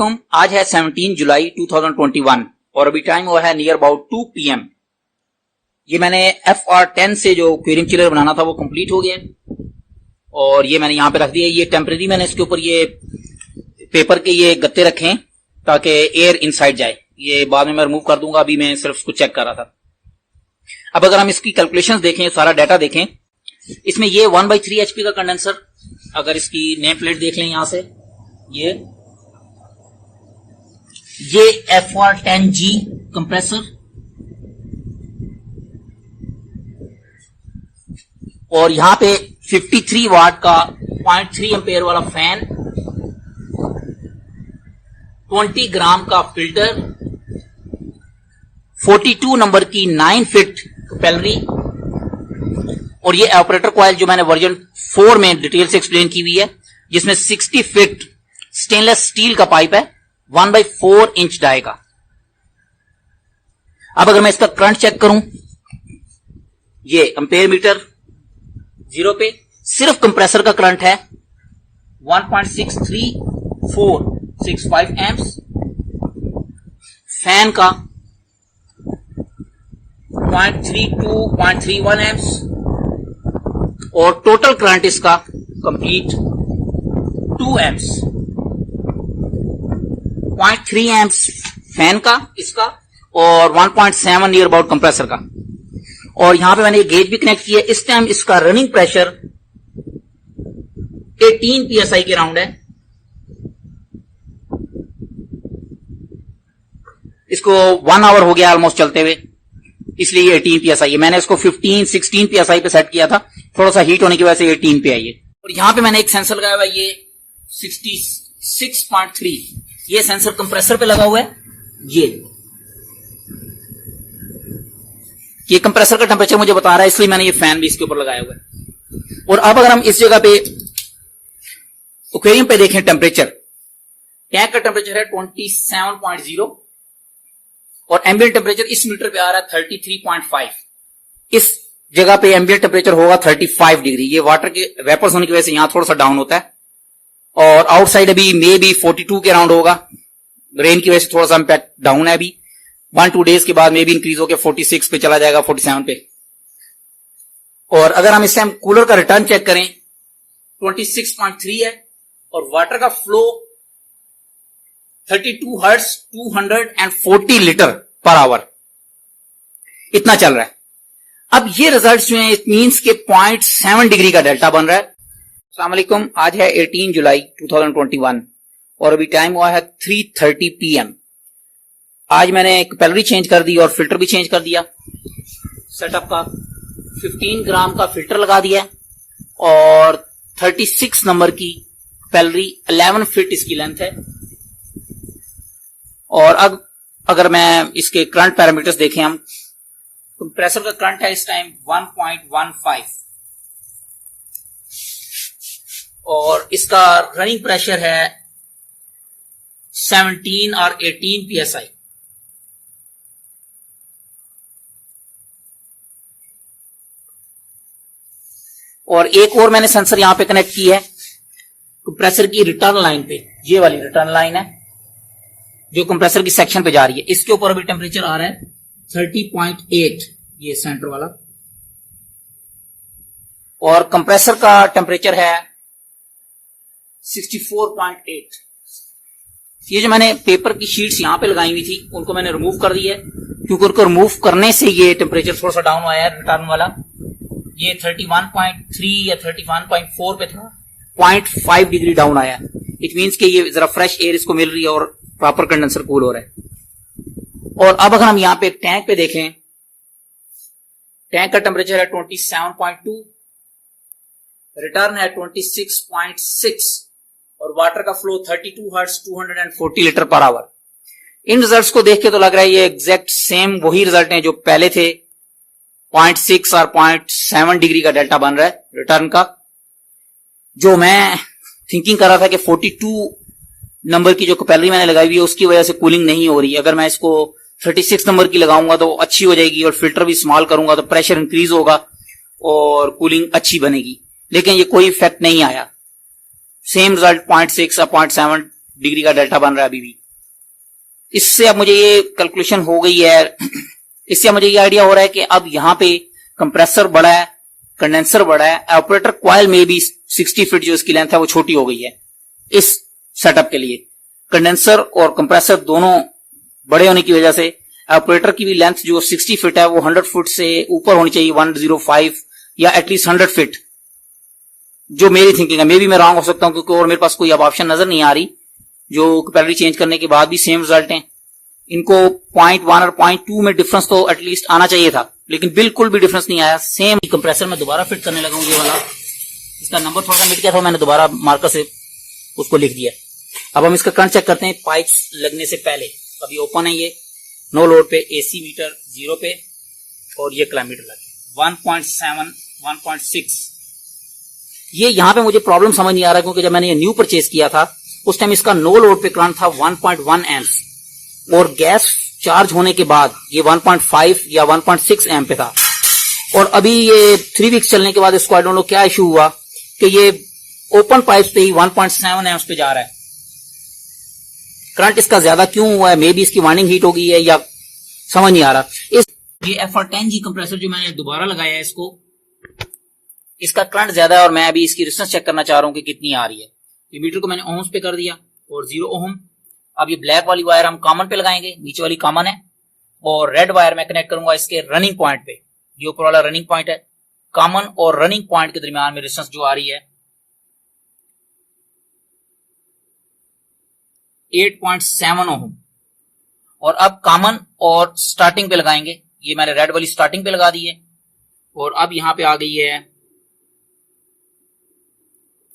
वालेकुम। आज है 17 जुलाई 2021 और अभी टाइम हुआ है नियर अबाउट 2 PM। ये मैंने FR10 से जो क्वेरियम चिलर बनाना था वो कंप्लीट हो गया और ये मैंने यहाँ पे रख दिया। ये टेम्परेरी मैंने इसके ऊपर ये पेपर के ये गत्ते रखे हैं ताकि एयर इनसाइड जाए। ये बाद में मैं रिमूव कर दूंगा, अभी मैं सिर्फ उसको चेक कर रहा था। अब अगर हम इसकी कैलकुलेशंस देखें, सारा डाटा देखें, इसमें ये 1/3 HP का कंडेंसर, अगर इसकी नेम प्लेट देख लें यहां से, ये FR10G कंप्रेसर और यहां पे 53 वाट का 0.3 एम्पेयर वाला फैन, 20 ग्राम का फिल्टर, 42 नंबर की 9 फीट कैपेलरी और ये ऑपरेटर कॉइल जो मैंने वर्जन 4 में डिटेल से एक्सप्लेन की हुई है, जिसमें 60 फीट स्टेनलेस स्टील का पाइप है 1/4 इंच डाई का। अब अगर मैं इसका करंट चेक करूं, ये एम्पेयर मीटर 0 पे सिर्फ कंप्रेसर का करंट है 1.63465 एम्प्स, फैन का 0.32-0.31 एम्प्स और टोटल करंट इसका कंप्लीट 2 एम्प्स, 0.3 एम्प्स फैन का इसका और 1.7 नियर अबाउट कंप्रेसर का। और यहां पे मैंने ये गेज भी कनेक्ट किया। इस टाइम इसका रनिंग प्रेशर 18 PSI के राउंड है। इसको 1 आवर हो गया ऑलमोस्ट चलते हुए, इसलिए ये 18 PSI है। मैंने इसको 15-16 PSI पे सेट किया था, थोड़ा सा हीट होने की वजह से 18 पे आई है। और यहां पे मैंने एक सेंसर लगाया हुआ है, ये 66.3, ये सेंसर कंप्रेसर पे लगा हुआ है। ये कंप्रेसर का टेम्परेचर मुझे बता रहा है, इसलिए मैंने ये फैन भी इसके ऊपर लगाया हुआ है। और अब अगर हम इस जगह पे एक्वेरियम पे देखें, टेम्परेचर, टैंक का टेम्परेचर है 27.0 और एम्बिएंट टेम्परेचर इस मीटर पे आ रहा है 33.5। इस जगह पे एम्बिएंट टेम्परेचर होगा 35 डिग्री। ये वाटर के वेपर्स होने की वजह से यहां थोड़ा सा डाउन होता है और आउटसाइड अभी मे बी 42 के राउंड होगा। रेन की वजह से थोड़ा सा इम्पैक्ट डाउन है। अभी 1-2 डेज के बाद मे बी इंक्रीज होकर 46 पे चला जाएगा, 47 पे। और अगर हम इस टाइम कूलर का रिटर्न चेक करें, 26.3 है और वाटर का flow 32 hertz 240 litre per our इतना चल रहा है। अब ये रिजल्ट जो है, इट मींस के 0.7 डिग्री का डेल्टा बन रहा है। अस्सलाम वालेकुम। आज है 18 जुलाई 2021 और अभी टाइम हुआ है 3:30 PM। आज मैंने कैपेलरी चेंज कर दी और फिल्टर भी चेंज कर दिया। सेटअप का 15 ग्राम का फिल्टर लगा दिया और 36 नंबर की कैपेलरी, 11 फीट इसकी लेंथ है। और अब अगर मैं इसके करंट पैरामीटर्स देखें, हम कंप्रेसर का करंट है इस टाइम 1.15 और इसका रनिंग प्रेशर है 17 और 18 PSI। और एक और मैंने सेंसर यहां पे कनेक्ट की है कंप्रेसर की रिटर्न लाइन पे। ये वाली रिटर्न लाइन है जो कंप्रेसर की सेक्शन पे जा रही है। इसके ऊपर अभी टेम्परेचर आ रहा है 30.8, ये सेंटर वाला, और कंप्रेसर का टेम्परेचर है 64.8। ये जो मैंने पेपर की शीट्स यहां पे लगाई हुई थी उनको मैंने रिमूव कर दी है, क्योंकि उनको रिमूव करने से ये टेम्परेचर थोड़ा सा डाउन आया है। रिटर्न वाला ये 31.3 या 31.4 पे था, 0.5 डिग्री डाउन आया। इट मींस कि ये जरा फ्रेश एयर इसको मिल रही है और प्रॉपर कंडेंसर कूल हो रहा है। और अब अगर हम यहां पे टैंक पे देखें, टैंक का टेम्परेचर है 27.2, रिटर्न है 26.6 और वाटर का flow 32 hertz 240 litre per hour. इन रिजल्ट्स को देख के तो लग रहा है ये एग्जैक्ट सेम वही रिजल्ट हैं जो पहले थे। 0.6 और 0.7 डिग्री का डेल्टा बन रहा है रिटर्न का। जो मैं थिंकिंग कर रहा था कि 42 नंबर की जो कैपेलरी मैंने लगाई हुई है उसकी वजह से कूलिंग नहीं हो रही, अगर मैं इसको 36 नंबर की लगाऊंगा तो अच्छी हो जाएगी और फिल्टर भी स्मॉल करूंगा तो प्रेशर इंक्रीज होगा और कूलिंग अच्छी बनेगी। लेकिन ये कोई इफेक्ट नहीं आया। सेम रिजल्ट 0.6 या 0.7 डिग्री का डेल्टा बन रहा है अभी भी। इससे अब मुझे ये कैलकुलेशन हो गई है, इससे अब मुझे ये आइडिया हो रहा है कि अब यहाँ पे कंप्रेसर बड़ा है, कंडेंसर बड़ा है, ऑपरेटर कॉइल में भी 60 फीट जो इसकी लेंथ है वो छोटी हो गई है इस सेटअप के लिए। कंडेंसर और कंप्रेसर दोनों बड़े होने की वजह से ऑपरेटर की भी लेंथ जो 60 फीट है वो 100 फुट से ऊपर होनी चाहिए, 105 या एटलीस्ट 100 फीट, जो मेरी थिंकिंग है। मे भी मैं रॉन्ग हो सकता हूं, क्योंकि और मेरे पास कोई अब ऑप्शन नजर नहीं आ रही, जो कैपेसिटी चेंज करने के बाद भी सेम रिजल्ट हैं। इनको 0.1 और 0.2 में डिफरेंस तो एटलीस्ट आना चाहिए था, लेकिन बिल्कुल भी डिफरेंस नहीं आया। सेम कंप्रेसर में दोबारा फिट करने लगा हूं, ये वाला, इसका नंबर थोड़ा सा मिट गया था, मैंने दोबारा मार्कर से उसको लिख दिया। अब हम इसका करंट चेक करते हैं पाइप्स लगने से पहले। अभी ओपन है ये, नो लोड पे, एसी मीटर 0 पे, और ये किलोमीटर लगे 1.7 1.6। ये यहां पे मुझे प्रॉब्लम समझ नहीं आ रहा, क्योंकि जब मैंने ये न्यू परचेज किया था उस टाइम इसका नो लोड पे करंट था 1.1 एम्प्स, और गैस चार्ज होने के बाद ये 1.5 या 1.6 एम्प पे था। और अभी ये 3 वीक्स चलने के बाद इसको आई डोंट नो क्या इशू हुआ कि ये ओपन पाइप पे ही 1.7 एम्प्स पे जा रहा है। करंट इसका ज्यादा क्यों हुआ है? मे बी इसकी वाइंडिंग हीट हो गई है या समझ नहीं आ रहा। ये FR10G कंप्रेसर जो मैंने दोबारा लगाया है, इसका करंट ज्यादा है, और मैं अभी इसकी रेजिस्टेंस चेक करना चाह रहा हूं कि कितनी आ रही है। ये मीटर को मैंने ओम्स पे कर दिया और 0 ओम। अब ये ब्लैक वाली वायर हम कॉमन पे लगाएंगे, नीचे वाली कॉमन है, और रेड वायर मैं कनेक्ट करूंगा इसके रनिंग पॉइंट पे। ये ऊपर वाला रनिंग पॉइंट है, कॉमन और रनिंग पॉइंट के दरमियान में रेजिस्टेंस जो आ रही है 8.7 ओम। और अब कॉमन और स्टार्टिंग पे लगाएंगे, ये मैंने रेड वाली स्टार्टिंग पे लगा दी है, और अब यहां पे आ गई है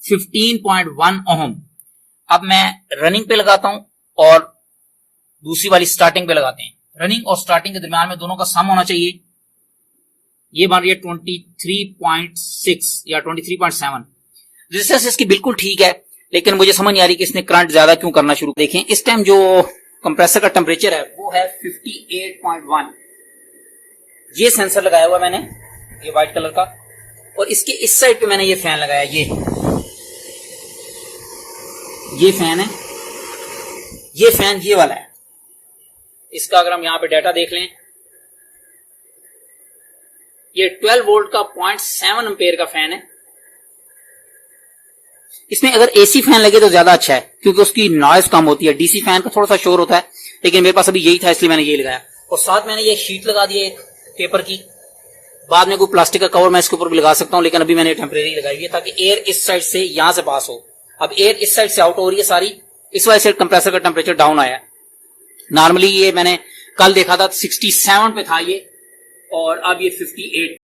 15.1 ओम। अब मैं रनिंग पे लगाता हूं और दूसरी वाली स्टार्टिंग पे लगाते हैं। रनिंग और स्टार्टिंग के दरमियान में दोनों का सम होना चाहिए। ये बन रही है 23.6 या 23.7। रेजिस्टेंस इसकी बिल्कुल ठीक है, लेकिन मुझे समझ नहीं आ रही कि इसने करंट ज्यादा क्यों करना शुरू। देखें इस टाइम जो कंप्रेसर का टेम्परेचर है वो है 58.1। ये सेंसर लगाया हुआ मैंने, ये व्हाइट कलर का, और इसके इस साइड पे मैंने ये फैन लगाया। ये फैन है, ये फैन ये वाला है। इसका अगर हम यहां पे डाटा देख लें, ये 12 वोल्ट का 0.7 एम्पेयर का फैन है। इसमें अगर एसी फैन लगे तो ज्यादा अच्छा है, क्योंकि उसकी नॉइज कम होती है। डीसी फैन का थोड़ा सा शोर होता है, लेकिन मेरे पास अभी यही था इसलिए मैंने ये लगाया। और साथ मैंने ये शीट लगा दी है एक पेपर की। बाद में कोई प्लास्टिक का कवर मैं इसके ऊपर भी लगा सकता हूं, लेकिन अभी मैंने टेम्परेरी लगाई है ताकि एयर इस साइड से यहां से पास हो। अब एयर इस साइड से आउट हो रही है सारी, इस वजह से कंप्रेसर का टेम्परेचर डाउन आया। नॉर्मली ये मैंने कल देखा था 67 पे था ये, और अब ये 58